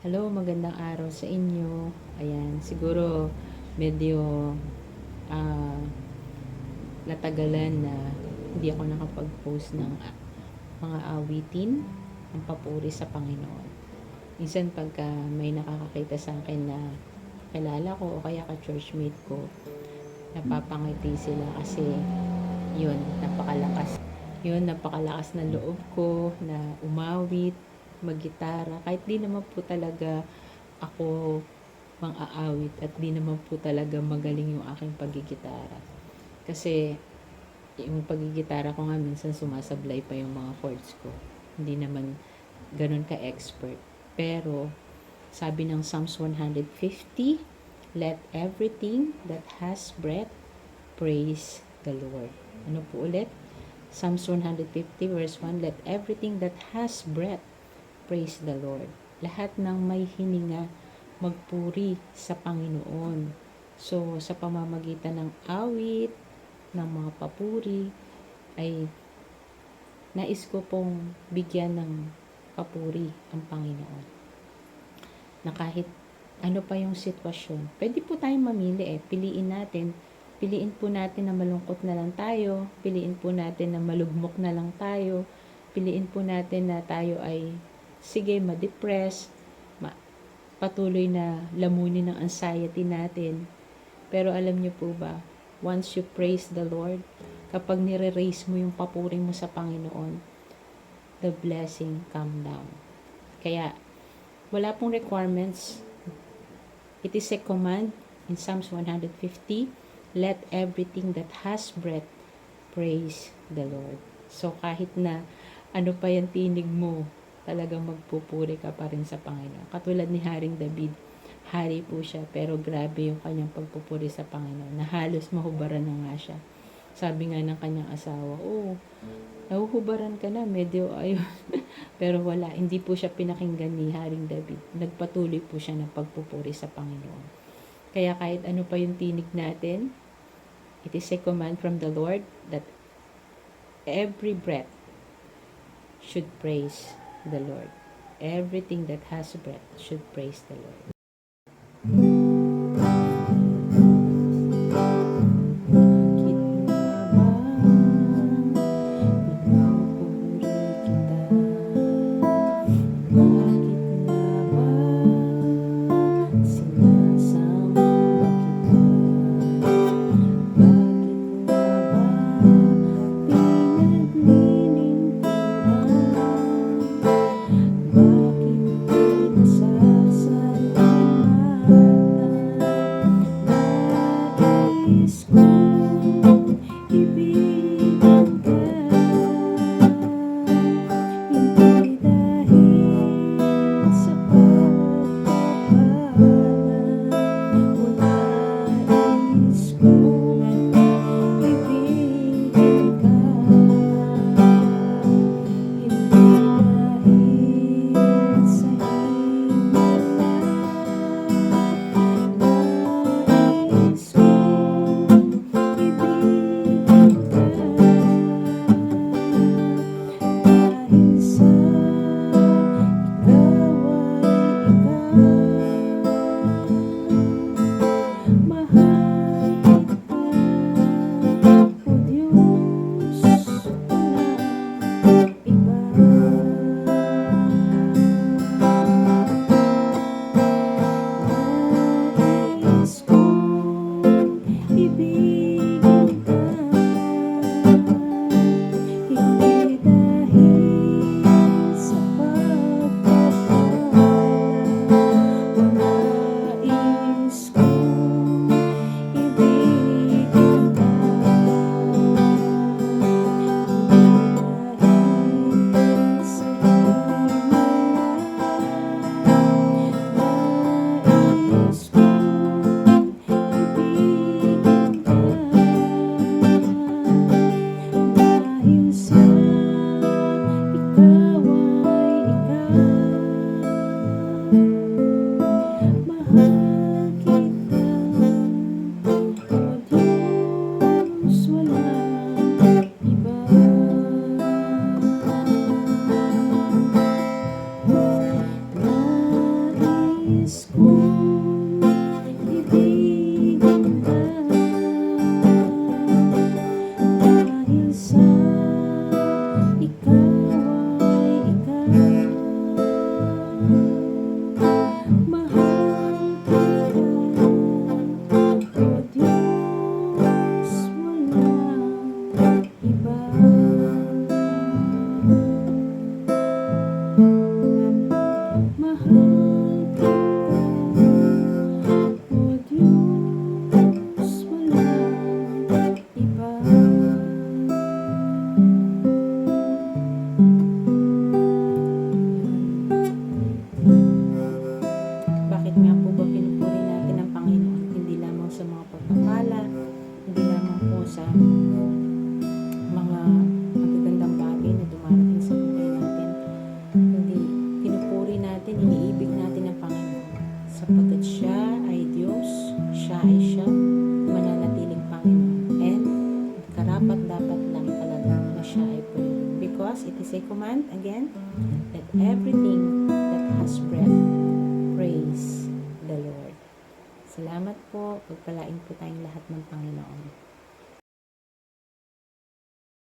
Hello, magandang araw sa inyo. Ayan, siguro medyo ah, natagalan na hindi ako nakapag-post ng mga awitin ng papuri sa Panginoon. Minsan pagka may nakakakita sa akin na kilala ko o kaya ka-churchmate ko, napapangiti sila kasi yun, napakalakas. Yun, napakalakas ng loob ko na umawit, maggitara. Kahit di naman po talaga ako mang-aawit at di naman po talaga magaling yung aking paggigitara. Kasi yung paggigitara ko nga minsan sumasablay pa yung mga chords ko. Hindi naman ganun ka-expert. Pero sabi ng Psalms 150, let everything that has breath praise the Lord. Ano po ulit? Psalms 150 verse 1, let everything that has breath praise the Lord. Lahat ng may hininga magpuri sa Panginoon. So, sa pamamagitan ng awit, ng mga papuri, ay nais ko pong bigyan ng papuri ang Panginoon. Na kahit ano pa yung sitwasyon, pwede po tayong mamili piliin po natin na malungkot na lang tayo, piliin po natin na malugmok na lang tayo, piliin po natin na tayo ay sige ma-depress, patuloy na lamunin ng anxiety natin. Pero alam niyo po ba, once you praise the Lord, kapag nire-raise mo yung papuri mo sa Panginoon, the blessing come down. Kaya, wala pong requirements. It is a command in Psalms 150, let everything that has breath praise the Lord. So, kahit na ano pa yung tinig mo, talagang magpupuri ka pa rin sa Panginoon. Katulad ni Haring David, hari po siya, pero grabe yung kanyang pagpupuri sa Panginoon, na halos mahubaran na nga siya. Sabi nga ng kanyang asawa, nahuhubaran ka na, medyo ayun. Pero wala, hindi po siya pinakinggan ni Haring David. Nagpatuloy po siya ng pagpupuri sa Panginoon. Kaya kahit ano pa yung tinig natin, it is a command from the Lord that every breath should praise the Lord. Everything that has breath should praise the Lord. nais kong ibigin ka dahil sa ikaw ay ikaw. Mahal kita, O Diyos, walang iba. Mahal kita, O Diyos, walang iba. Bakit nga po ba pinupuri natin ang Panginoon? Hindi lamang sa mga pagpapala, hindi lamang po sa mga magagandang bagay na dumarating sa buhay natin. Hindi, pinupuri natin, iniibig natin ang Panginoon sapagkat siya ay Diyos, siya ay siya, mananatiling Panginoon, and karapat dapat lang talaga na siya ay purihin, because it is a command again, that everything that has breath praise the Lord. Salamat po, pagpalain po tayong lahat ng Panginoon.